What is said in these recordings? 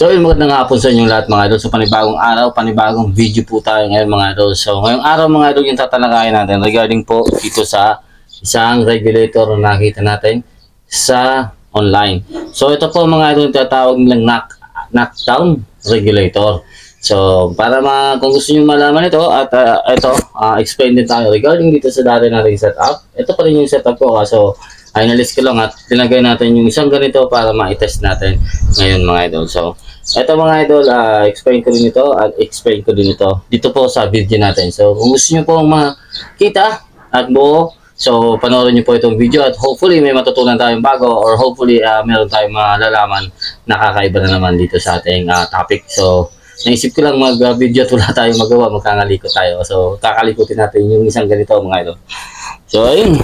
So yun, magandang hapon sa inyo lahat mga idol. So panibagong araw, panibagong video po tayo ngayon mga idol. So ngayong araw mga idol yung tatalakayin natin regarding po dito sa isang regulator na nakita natin sa online. So ito po mga idol yung tatawag nilang knockdown regulator. So para kung gusto niyo malaman ito at explain din tayo regarding dito sa dati nating setup. Ito pa rin yung setup ko kaso analyze ko lang at tinagay natin yung isang ganito para ma-test natin ngayon mga idol. So, eto mga idol, explain ko din ito at explain ko din ito dito po sa video natin. So, kung gusto nyo pong makita at buo, so panoorin nyo po itong video at hopefully may matutunan tayong bago or hopefully meron tayong malalaman na kakaiba na naman dito sa ating topic. So, naisip ko lang mag-video at wala tayong magawa, magkangalikot tayo. So, kakalikutin natin yung isang ganito mga idol. So, ayun.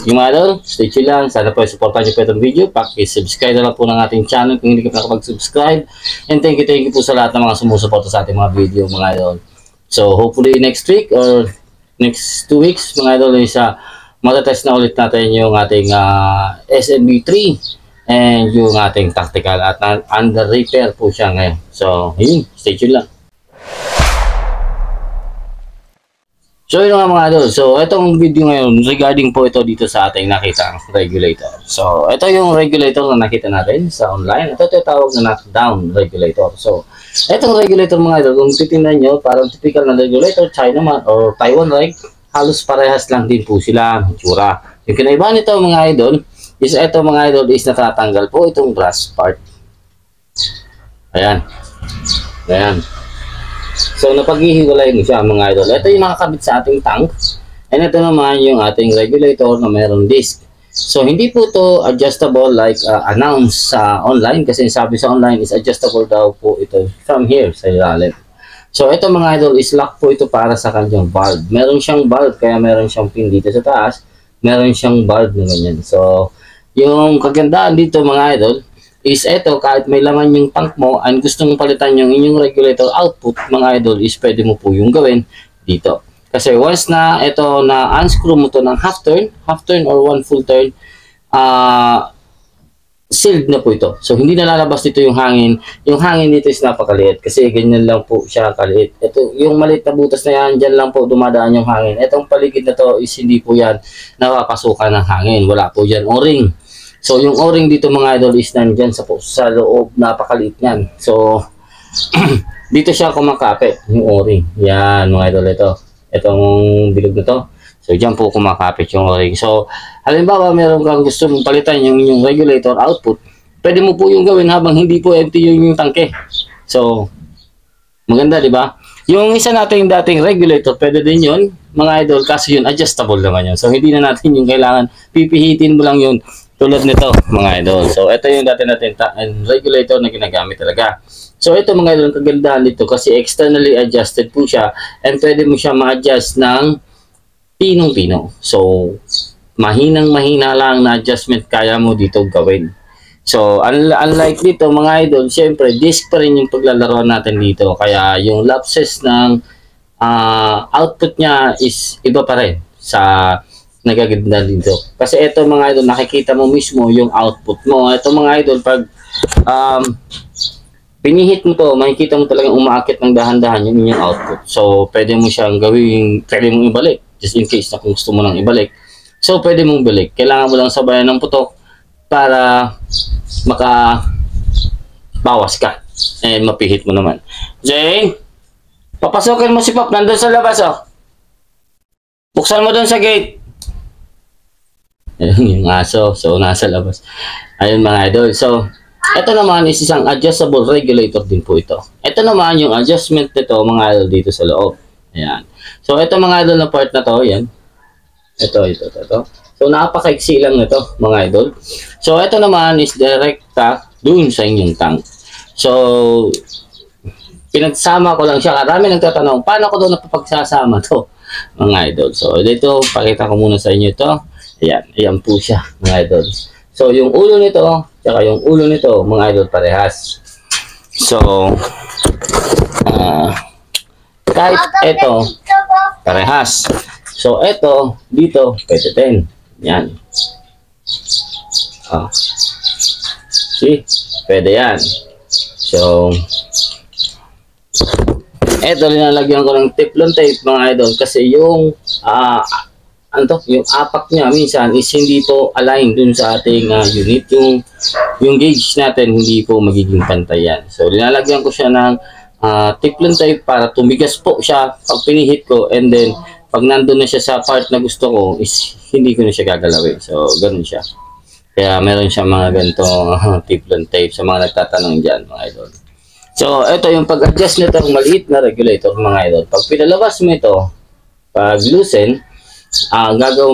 Yung mga idol, stay chill lang. Sana po supportan nyo po itong video. Paki-subscribe na lang po ng ating channel kung hindi ka pa nakapag-subscribe. And thank you po sa lahat ng mga sumusuporta sa ating mga video mga idol. So, hopefully next week or next 2 weeks mga idol is matatest na ulit natin yung ating SMB3 and yung ating tactical at under repair po siya ngayon. So, yun. Stay chill lang. So yun nga mga idol, so itong video ngayon regarding po ito dito sa ating nakita regulator. So ito yung regulator na nakita natin sa online. Ito tawag na knockdown regulator. So itong regulator mga idol, kung titingnan nyo, parang typical na regulator, China man or Taiwan, right? Halos parehas lang din po sila ang itsura. Yung kinaibahan nito mga idol is ito mga idol is natatanggal po itong brass part. Ayan. Ayan. So, napaghihiwalay mo siya mga idol. Ito yung nakakabit sa ating tank. And ito naman yung ating regulator na mayroong disc. So, hindi po to adjustable like announced sa online. Kasi sabi sa online is adjustable daw po ito from here sa ilalim. So, ito mga idol is lock po ito para sa kanyang valve. Meron siyang valve kaya meron siyang pin dito sa taas. Meron siyang valve na ganyan. So, yung kagandaan dito mga idol is eto, kahit may laman yung tank mo and gusto mong palitan yung inyong regulator output, mga idol, is pwede mo po yung gawin dito. Kasi once na ito na unscrew mo to ng half turn or 1 full turn, sealed na po ito. So, hindi na lalabas dito yung hangin. Yung hangin dito is napakaliit kasi ganyan lang po siya kaliit. Ito, yung maliit na butas na yan, dyan lang po dumadaan yung hangin. Itong paligid na to is hindi po yan napapasukan ng hangin. Wala po dyan o-ring. So, yung o-ring dito mga idol is nandyan sa loob, napakaliit yan. So, dito siya kumakapit, yung o-ring. Yan mga idol, ito. Itong bilog na to. So, dyan po kumakapit yung o-ring. So, halimbawa, meron kang gusto mong palitan yung regulator output, pwede mo po yung gawin habang hindi po empty yung tangke. So, maganda, di ba? Yung isa natin dating regulator, pwede din yun, mga idol, kasi yun, adjustable naman yun. So, hindi na natin yung kailangan, pipihitin mo lang yun. Tulad nito mga idol. So ito yung dati natin regulator na ginagamit talaga. So ito mga idol, ang kagandahan dito kasi externally adjusted po siya and pwede mo siya ma-adjust ng pinong-pino. So mahinang-mahina lang na adjustment kaya mo dito gawin. So unlike dito mga idol, syempre disc pa rin yung paglalaro natin dito. Kaya yung lapses ng output niya is iba pa rin sa nagaganda dito. Kasi ito mga idol, nakikita mo mismo yung output mo. Ito mga idol, pag pinihit mo to, makikita mo talagang umaakit ng dahan-dahan yung inyong output. So, pwede mo siyang gawin, pwede mong ibalik. Just in case na kung gusto mo lang ibalik. So, pwede mong ibalik. Kailangan mo lang sabayan ng putok para makabawas ka. And mapihit mo naman. Jane, papasokin mo si Pop, nandun sa labas oh. Buksan mo dun sa gate. Ayun yung aso. So, nasa labas. Ayun mga idol. So, ito naman is isang adjustable regulator din po ito. Ito naman yung adjustment nito mga idol dito sa loob. Ayan. So, ito mga idol na part na to. Ayan. Ito. So, napakaiksi lang na to mga idol. So, ito naman is direkta dun sa inyong tank. So, pinagsama ko lang siya. Karami nagtatanong, paano ko doon napapagsasama to mga idol? So, dito, pakita ko muna sa inyo ito. Ayan po siya mga idol. So yung ulo nito, tsaka yung ulo nito mga idol parehas. So kahit ito parehas. So ito dito pwede din. Yan. See? Pwede yan. So, eto, linalagyan ko ng Teflon tape mga idol kasi yung yung apak niya minsan is hindi po align dun sa ating unit. Yung gauge natin hindi po magiging pantay yan. So, linalagyan ko siya ng Teflon tape para tumigas po siya pag pinihit ko, and then pag nandun na siya sa part na gusto ko is hindi ko na siya gagalawin. So, ganun siya. Kaya meron siya mga ganitong Teflon tape sa mga nagtatanong dyan mga idol. So, ito yung pag-adjust nito ng maliit na regulator mga idol. Pag pinalabas mo ito, pag loosen,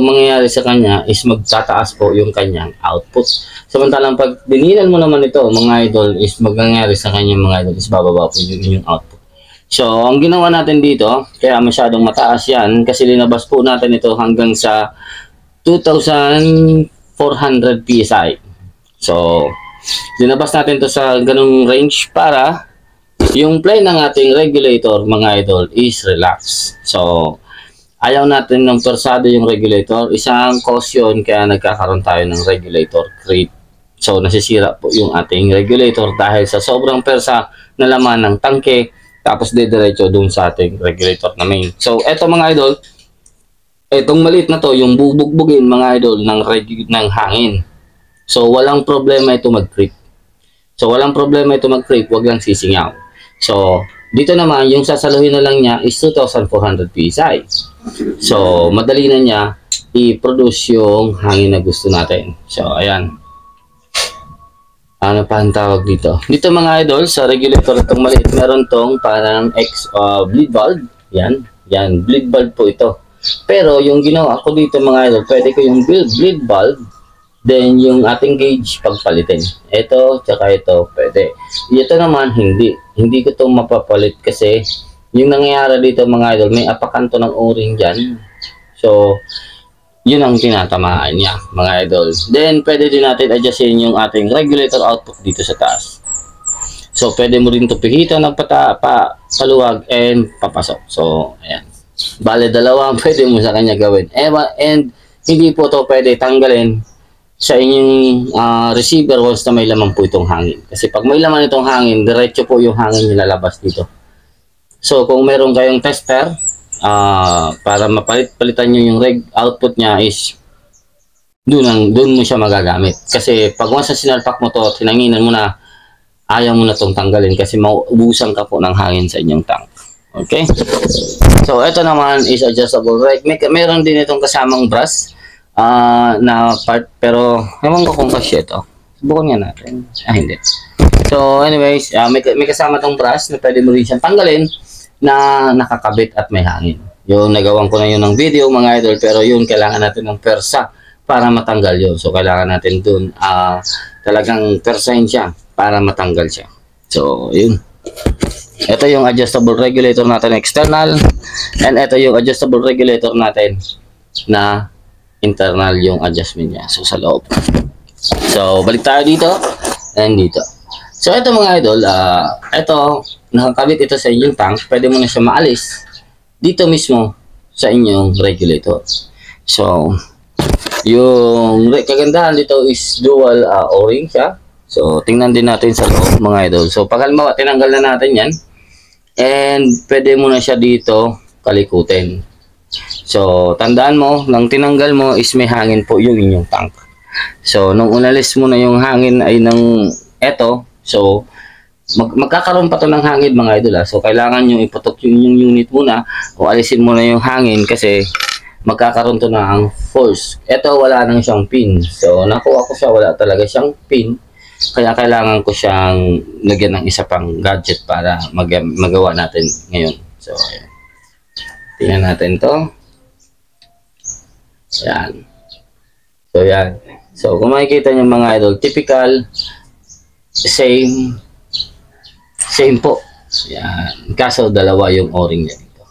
mangyayari sa kanya is magtataas po yung kanyang output. Samantalang pag dinilan mo naman ito mga idol is mangyayari sa kanya mga idol is bababa po yung output. So, ang ginawa natin dito, kaya masyadong mataas yan kasi linabas po natin ito hanggang sa 2,400 PSI. So, linabas natin ito sa ganung range para yung play ng ating regulator mga idol is relax. So, ayaw natin ng persado yung regulator. Isang caution kaya nagkakaroon tayo ng regulator creep. So, nasisira po yung ating regulator dahil sa sobrang persa na laman ng tangke tapos didiretso dun sa ating regulator na main. So, eto mga idol, etong maliit na to, yung bubugbugin mga idol ng hangin. So, walang problema ito mag-creep. Wag lang sisingaw. So, dito naman, yung sasaluhin na lang niya is 2,400 PSI. So, madali na niya i-produce yung hangin na gusto natin. So, ayan. Ano pa ang tawag dito? Dito mga idol, sa regulator itong maliit, meron tong parang bleed valve. Yan, bleed valve po ito. Pero, yung ginawa ko dito mga idol, pwede ko yung bleed valve, then yung ating gauge pagpalitin. Ito, tsaka ito, pwede. Ito naman, hindi. Hindi ko ito mapapalit kasi yung nangyayari dito mga idol, may apakanto ng o-ring dyan. So, yun ang tinatamaan niya mga idol. Then, pwede din natin adjustin yung ating regulator output dito sa taas. So, pwede mo rin ito pihitan ng paluwag and papasok. So, ayan. Bale, dalawa ang pwede mo sa kanya gawin. And, hindi po ito pwede tanggalin sa inyong receiver once na may laman po itong hangin. Kasi pag may laman itong hangin, diretso po yung hangin nilalabas dito. So, kung meron kayong tester, para mapalitan nyo yung output niya is dun mo siya magagamit. Kasi pag once na sinalpak mo to, tinanginan mo na, ayaw mo na itong tanggalin kasi maubusan ka po ng hangin sa inyong tank. Okay? So, ito naman is adjustable reg. Meron din itong kasamang brush na part, pero ewan ko kung kasi ito. Subukan nga natin. Hindi. So, anyways, may kasama tong brush na pwede mo rin siyang tanggalin na nakakabit at may hangin. Yung nagawan ko na yun ng video mga idol, pero yun kailangan natin ng persa para matanggal yun. So, kailangan natin dun talagang persahin siya para matanggal siya. So, yun. Ito yung adjustable regulator natin external, and ito yung adjustable regulator natin na internal yung adjustment niya. So, sa loob. So, balik tayo dito and dito. So, ito mga idol, ito, nakakabit ito sa inyong tank. Pwede mo na siya maalis dito mismo sa inyong regulator. So, yung kagandahan dito is dual o-ring siya. So, tingnan din natin sa loob mga idol. So, pag halimbawa, tinanggal na natin yan, and pwede mo na siya dito kalikutin. So, tandaan mo, nang tinanggal mo is may hangin po yung inyong tank. So, nung unalis mo na yung hangin ay ng eto, so, magkakaroon pa to ng hangin mga idol. So, kailangan nyo iputok yung unit muna o alisin mo na yung hangin kasi magkakaroon to ng force. Eto, wala nang siyang pin. So, nakuha ko siya, wala talaga siyang pin. Kaya kailangan ko siyang lagyan ng isa pang gadget para magawa natin ngayon. So, ayan. Tingnan natin to. Yan. So, yan. So, kung makikita nyo mga idol, typical, same po. Yan. Kaso, dalawa yung o-ring niya dito.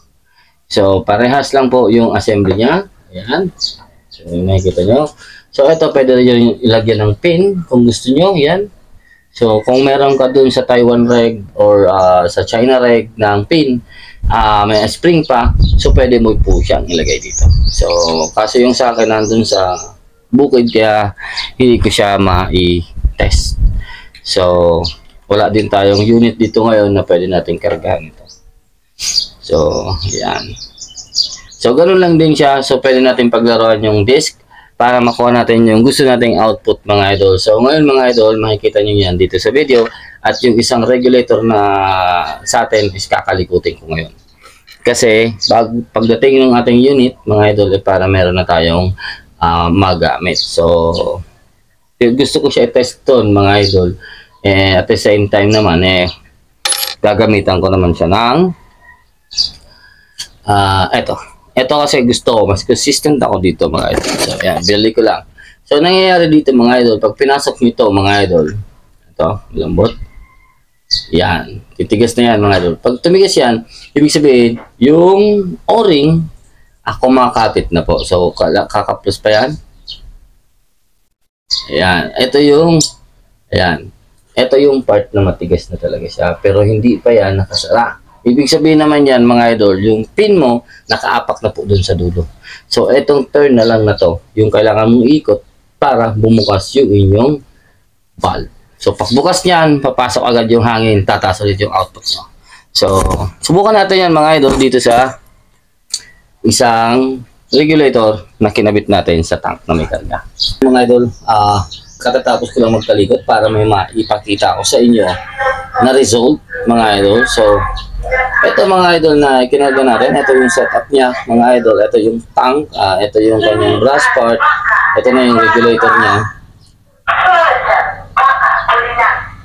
So, parehas lang po yung assembly niya. Ayan. So, makikita nyo. So, ito, pwede rin ilagyan ng pin kung gusto nyo. Yan. So, kung meron ka dun sa Taiwan reg or sa China reg ng pin, may spring pa, so pwede mo po siyang ilagay dito. So, kaso yung sa akin nandun sa bukid kaya hindi ko siya ma-test. So, wala din tayong unit dito ngayon na pwede natin kargahan ito. So, yan. So, ganun lang din siya. So, pwede natin paglaruan yung disk para makuha natin yung gusto nating output, mga idol. So, ngayon mga idol, makikita nyo yan dito sa video. At yung isang regulator na sa atin is kakalikutin ko ngayon. Kasi, pagdating ng ating unit, mga idol, para meron na tayong magamit. So, gusto ko siya i-test doon, mga idol. At the same time naman, gagamitan ko naman siya ng ito kasi gusto ko, mas consistent ako dito, mga idol. So, yan, bili ko lang. So, nangyayari dito, mga idol, pag pinasok nyo ito, mga idol, ito, lambot. Yan, titigas na yan, mga idol. Pag tumigas yan, ibig sabihin, yung o-ring, kumakapit na po. So, kakaplos pa yan. Ayan, ito yung part na matigas na talaga siya, pero hindi pa yan nakasara. Ibig sabihin naman yan, mga idol, yung pin mo, nakaapak na po dun sa dulo. So, itong turn na lang na to, yung kailangan mong ikot para bumukas yung inyong valve. So, pagbukas niyan, papasok agad yung hangin, tataas ulit yung output nyo. So, subukan natin yan, mga idol, dito sa isang regulator na kinabit natin sa tank na may karga. Mga idol, katatapos ko lang magtalikod para may maipakita ako sa inyo na result, mga idol. So, ito mga idol na kinarga natin, ito yung setup niya, mga idol. Ito yung tank, ito yung kanyang brass part, ito na yung regulator niya.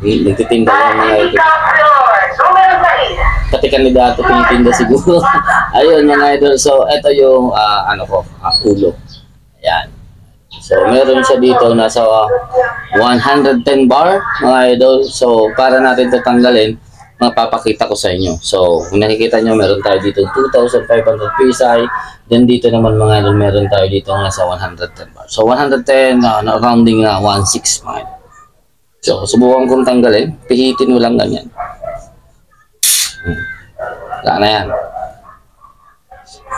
Nagtitinda lang, mga idol. Pati kandidato tinitinda siguro. Ayun, mga idol. So, ito yung ulo. Ayan. So, meron siya dito nasa 110 bar, mga idol. So, para natin ito tanggalin, mapapakita ko sa inyo. So, kung nakikita nyo, meron tayo dito 2,500 PSI. Then, dito naman, mga idol, meron tayo dito nasa 110 bar. So, 110, rounding na 1.6, mga idol. So, subukan kong tanggalin. Pihitin mo lang ganyan. Wala na yan.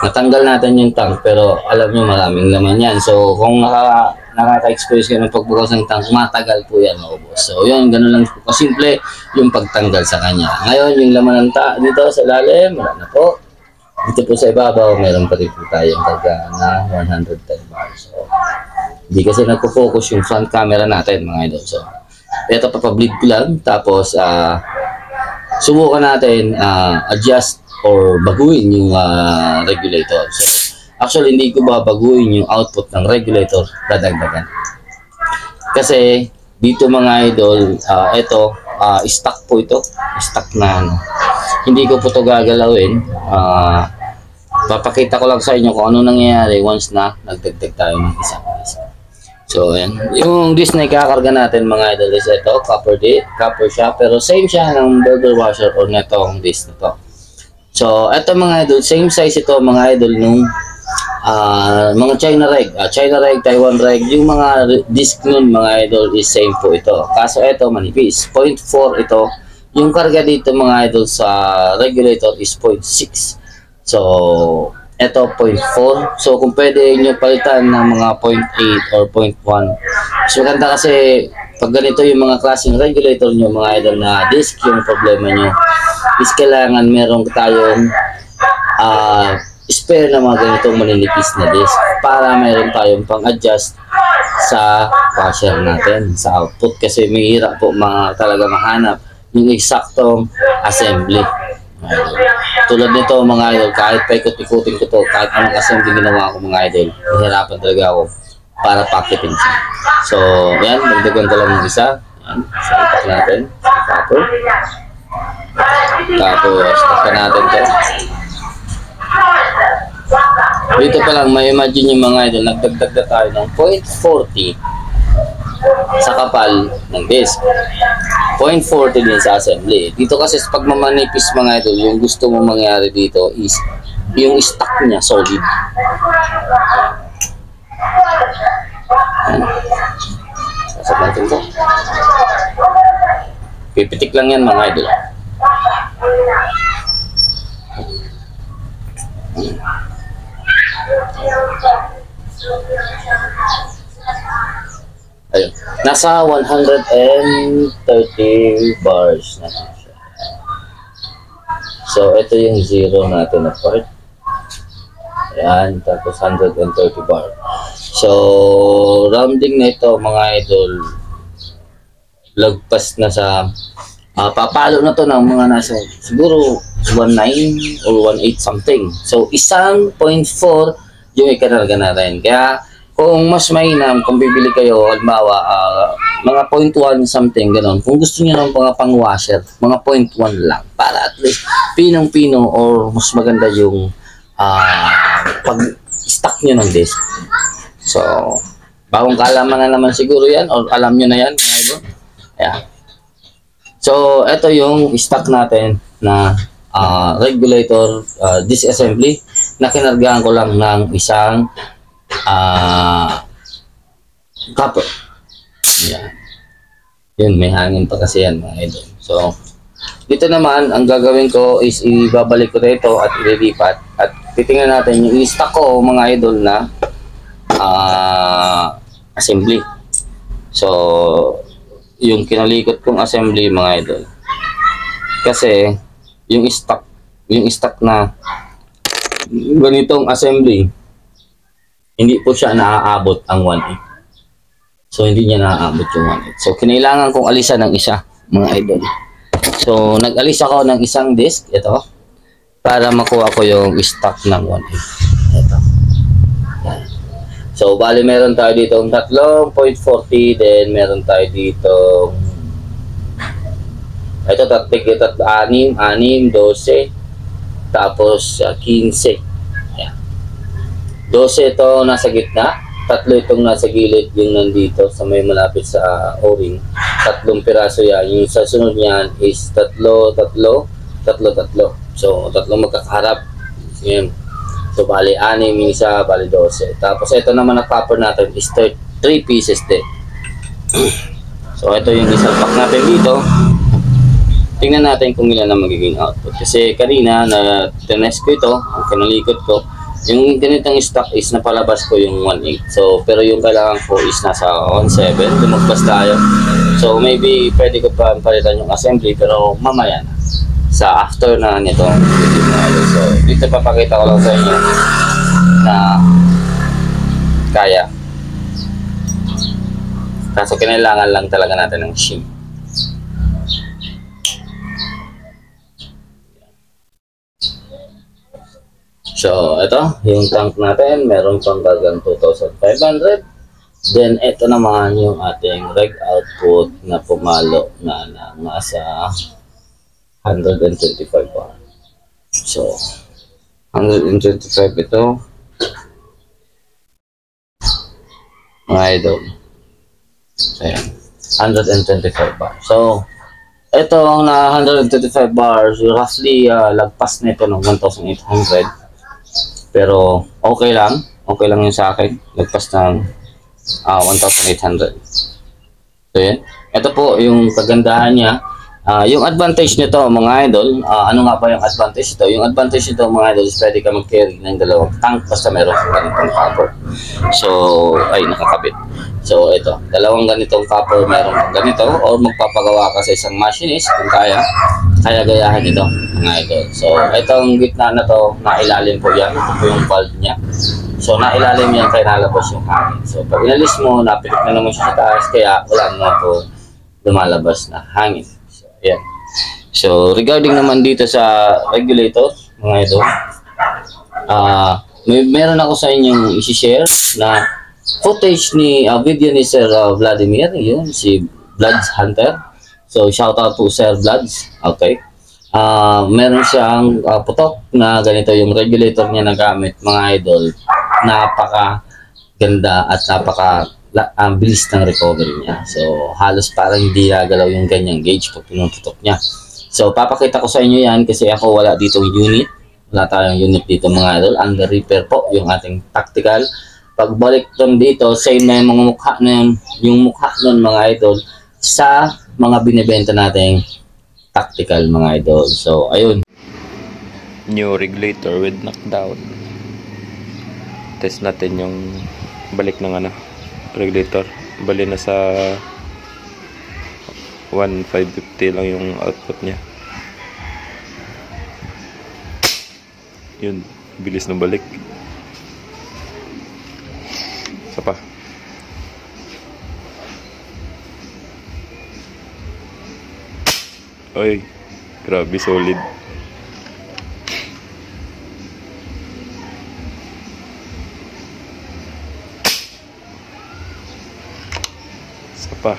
Natanggal natin yung tank, pero alam nyo maraming laman yan. So, kung nakaka-experience kayo ng pagbukas ng tank, matagal po yan maubos. So, yun, ganun lang po kasimple yung pagtanggal sa kanya. Ngayon, yung laman ng dito sa ilalim, wala na po. Dito po sa ibabaw, meron pa rin po tayong karga na 110 bar. So, hindi kasi nagpo-focus yung front camera natin, mga idol. So, ito papableed ko lang. Tapos, subukan natin adjust or baguhin yung regulator. So, actually, hindi ko babaguhin yung output ng regulator, dadagdagan. Kasi, dito mga idol, ito, stock po ito. Stock na hindi ko po ito gagalawin. Papakita ko lang sa inyo kung ano nangyayari once na nagdagdag tayo ng isang disk. So, ayan. Yung disk na ikakarga natin, mga idol, is ito, copper siya, pero same siya ng burger washer or netong disk na to. So, ito mga idol, same size ito, mga idol, nung mga China reg, Taiwan reg, yung mga disk nun, mga idol, is same po ito. Kaso ito, manipis. 0.4 ito. Yung karga dito, mga idol, sa regulator is 0.6. So, ito 0.4. So, kung pwede nyo palitan ng mga 0.8 or 0.1. So, maganda kasi pag ganito yung mga klaseng regulator nyo, mga idol, na disk yung problema nyo, is kailangan meron tayong spare na mga ganitong maninipis na disk para meron tayong pang-adjust sa washer natin, sa output. Kasi may hirap po talaga mahanap yung eksaktong assembly. Tulad nito, mga idol, kahit paikot-ikutin ko to, kahit anong assembly ginawa ko, mga idol, nahirapan talaga ako para pakitin siya. So, yan, magdagan ko lang ng isa. Yan, ipak natin sa copper. Tapos, takpan natin to. Dito pa lang, may imagine yung mga idol, nagdagdag na tayo ng 0.40 sa kapal ng disk. 0.40 din sa assembly. Dito kasi sa pagmamanipis, mga idol, yung gusto mong mangyari dito is yung stock niya solid. Sasab natin to. Pipitik lang yan, mga idol. Ayun. Nasa 130 bars na siya. So, ito yung zero natin na part. Ayan, tapos 130 bar. So, rounding na ito mga idol, lagpas na sa, papalo na to ng mga nasa, siguro 19 or 18 something. So, 1.4 yung ikararga na rin. Kaya, kung mas mainam, kung bibili kayo, halimbawa, mga 0.1 something, gano'n. Kung gusto niyo ng mga pang-washer, mga 0.1 lang. Para at least, pinong-pino or mas maganda yung pag-stock nyo ng disk. So, bagong kaalaman na naman siguro yan, or alam nyo na yan, mga idol. Ayan. So, ito yung stock natin na regulator disassembly na kinargahan ko lang ng isang copper. Yan. Yun, may hangin pa kasi yan mga idol. So, dito naman, ang gagawin ko is ibabalik ko dito at ililipat at titingnan natin yung stock ko mga idol na assembly. So, yung kinalikot kong assembly mga idol. Kasi, yung stock na ganitong assembly, hindi po siya naaabot ang 1/8. So, hindi niya naaabot yung 1/8. So, kinailangan kong alisan ng isa, mga idol. So, nag-alis ako ng isang disk, ito, para makuha ko yung stock ng 1/8. Ito. Yan. So, bali meron tayo dito 3.40, then meron tayo dito, ito, 6, 12, tapos 15. 12 ito nasa gitna, 3 itong nasa gilid, yung nandito sa may malapit sa O-ring. 3 piraso yan. Yung sa sunod niyan is 3. So, 3 magkakaharap. Yan. So, bali 6 yung isa, bali 12. Tapos, ito naman na copper natin is 3 pieces din. So, ito yung isang pack natin dito. Tingnan natin kung ilan na magiging output. Kasi kanina, na-test ko ito, ang kinalikot ko, yung ganitong stock is napalabas ko yung 1/8. So, pero yung kailangan ko is nasa 1/7. Lumagpas tayo. So, maybe pwede ko pa palitan yung assembly pero mamaya na. Sa after na nito. So, dito papakita ko lang sa inyo na kaya. Kaso kinailangan lang talaga natin ng shim. So, ito, yung tank natin, meron pang gagang 2,500. Then, ito naman yung ating reg output na pumalo na nasa 125 bar. So, 125 ito. Mga idol. Ayan, 125 bar. So, ito na 125 bars, roughly lagpas nito ng 1,800. Pero okay lang yun sa akin. Lagpas ng 1,800. So yan. Ito po yung kagandahan niya. Yung advantage nito mga idol, ano nga ba yung advantage nito? Yung advantage nito mga idol is pwede ka mag-carry ng 2 tank basta meron kang ganitong copper. So, ay nakakabit. So ito, 2 ganitong copper meron kang ganito or magpapagawa ka sa isang machinist kung kaya gayahan ito mga idol. So itong gitna na to, nailalim po yan. Ito po yung valve niya. So nailalim yan kaya nalabas yung hangin. So pag inalis mo, napilit na naman siya sa taas kaya wala naman po lumalabas na hangin. So ayan. So regarding naman dito sa regulator mga idol, meron ako sa inyong i-share na footage ni video ni Sir Vladimir, yun si Bloods Hunter. So shout out to Sir Bloods. Okay. Meron siyang putok na ganito yung regulator niya na gamit mga idol. Napaka ganda at napaka bilis ng recovery niya. So halos parang hindi gagalaw yung ganyang gauge pag pinuputok niya. So papakita ko sa inyo yan kasi ako wala ditong unit. Wala tayong unit dito mga idol. Under repair po yung ating tactical. Pagbalik doon dito, same na yung mga mukha na yung mukha nun mga idol sa mga binibenta nating tactical mga idol. So, ayun. New regulator with knockdown. Test natin yung balik ng regulator. Bali na sa 1,550 lang yung output niya. Yun, bilis ng balik. Isa pa. Oy, grabe solid. Isa pa.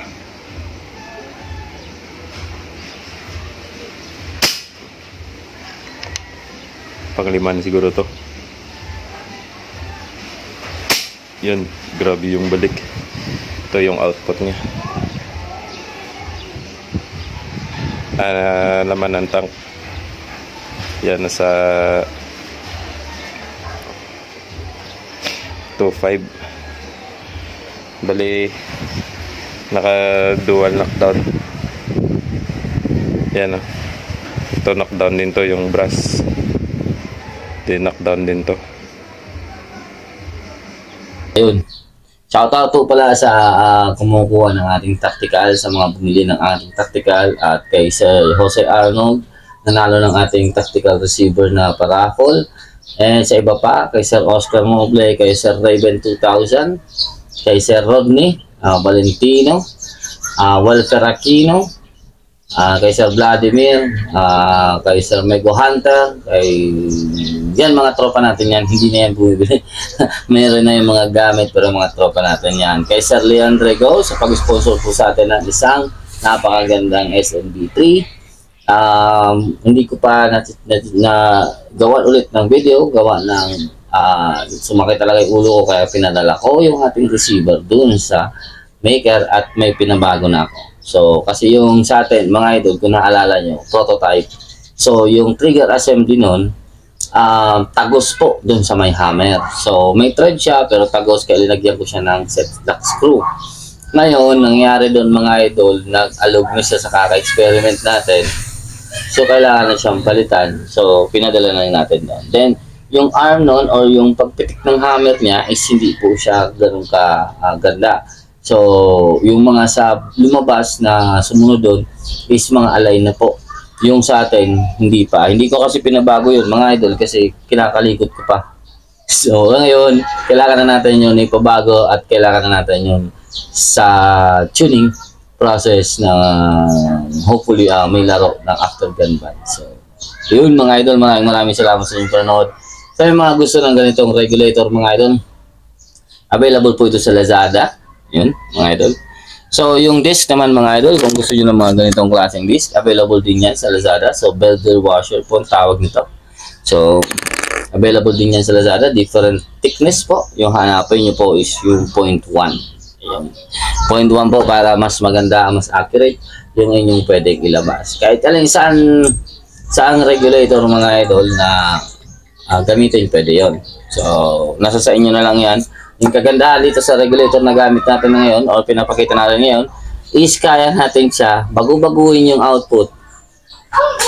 Panglima na siguro to. Yun, grabe yung balik. Ito yung output niya. Laman ng tank. Yan, nasa 2.5. Bali, naka dual knockdown. Yan, ito knockdown din to, yung brass. Knockdown din to. Ayun. Shoutout po pala sa kumukuha ng ating tactical, sa mga bumili ng ating tactical, at kay Sir Jose Arnold, nanalo ng ating tactical receiver na paraffle. And sa iba pa, kay Sir Oscar Moble, kay Sir Raven 2000, kay Sir Rodney Valentino, Walter Aquino, kay Sir Vladimir, kay Sir Mego Hunter, kay yan mga tropa natin yan, hindi na yan bumibili. Meron na yung mga gamit pero mga tropa natin yan. Kay Sir Leandre Go sa pag-sponsor po sa atin ng isang napakagandang SMB3. Hindi ko pa na gawa ulit ng video, gawa ng sumakit talaga yung ulo ko, kaya pinadala ko yung ating receiver dun sa maker at may pinabago na ako. So, kasi yung sa atin, mga idol, kung naalala nyo, prototype. So, yung trigger assembly nun, tagos po dun sa may hammer. So, may thread siya, pero tagos, kaya linagyan ko siya ng set lock screw. Ngayon, nangyari dun mga idol, nag-alog na siya sa kaka-experiment natin. So, kailangan na siyang palitan. So, pinadala na natin doon. Then, yung arm nun, or yung pagpitik ng hammer niya, is hindi po siya ganun ka ganda. So, yung mga sa lumabas na sumunod doon is mga align na po. Yung sa atin, hindi pa. Hindi ko kasi pinabago yun, mga idol, kasi kinakalikot ko pa. So, ngayon, kailangan na natin yun ipabago at kailangan na natin yun sa tuning process na hopefully may laro ng after gun ban. So, yun mga idol, maraming salamat sa inyong panonood. So, yung mga gusto ng ganitong regulator, mga idol, available po ito sa Lazada. Yun, mga idol. So, yung disc naman mga idol, kung gusto nyo ng mga ganitong klaseng disc, available din yan sa Lazada. So, welder washer po ang tawag nito. So, available din yan sa Lazada. Different thickness po. Yung hanapin nyo po is yung 0.1. Ayan. 0.1 po para mas maganda, mas accurate yung inyong pwedeng ilabas. Kahit alin saan regulator mga idol na gamitin, pwede yun. So, nasa sa inyo na lang yan. Yung kagandahan dito sa regulator na gamit natin ngayon o pinapakita natin ngayon is kaya natin siya bago-baguhin yung output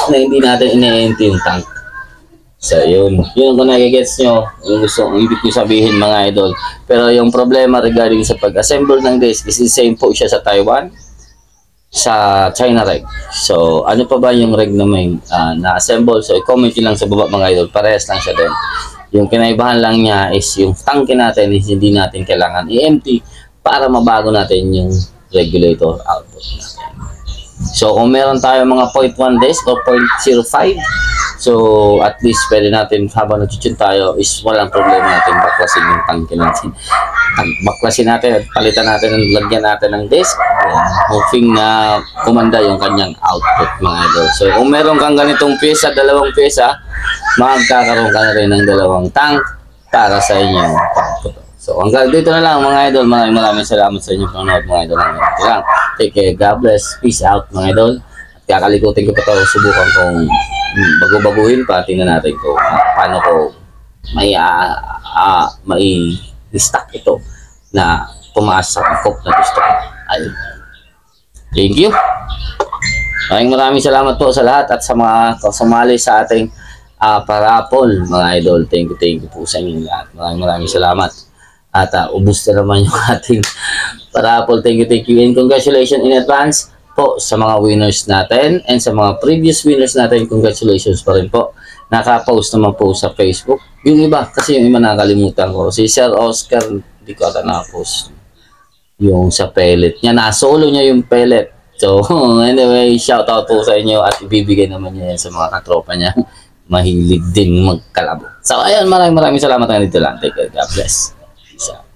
na hindi natin ine-empty yung tank. So yun kung nagigets nyo, yung ibig ko sabihin mga idol. Pero yung problema regarding sa pag-assemble ng disc is the same po siya sa Taiwan, sa China reg. So ano pa ba yung reg na may na-assemble? So i-comment nyo lang sa baba mga idol, parehas lang siya din. Yung kinaibahan lang niya is yung tanke natin is hindi natin kailangan i-empty para mabago natin yung regulator output natin. So, kung meron tayo mga 0.1 disc o 0.05, so at least pwede natin habang nag-tune tayo is walang problema natin baklasin yung tanke natin. Baklasin natin at palitan natin, lagyan natin ng disc, hoping na kumanda yung kanyang output mga idol. So, kung meron kang ganitong pyesa, dalawang pyesa, magkakaroon ka na rin ng dalawang tank para sa inyong output. So, hanggang dito na lang mga idol. Maraming salamat sa inyong panonood mga idol. Take care, God bless, peace out mga idol. At kakalikutin ko pa ito, subukan kong bago-baguhin pa. Tingnan natin kung paano ko may stock ito na pumaas sa angkop na gusto ko. Ayun. Thank you. Maraming salamat po sa lahat at sa mga kasumali sa ating parapol mga idol. Thank you po sa inyo lahat. Maraming salamat. At ubus na naman yung ating parapol. Thank you, and congratulations in advance po sa mga winners natin. And sa mga previous winners natin, congratulations pa rin po. Naka-post naman po sa Facebook. Yung iba, kasi yung iba nakalimutan ko. Si Sir Oscar, hindi ko ata naka-post. Yung sa pellet niya, nasolo niya yung pellet. So, anyway, shout out po sa inyo at ibibigay naman niya yan sa mga katropa niya. Mahilig din magkalabo. So, ayun, maraming salamat nga dito lang. Take care. God bless. Peace out.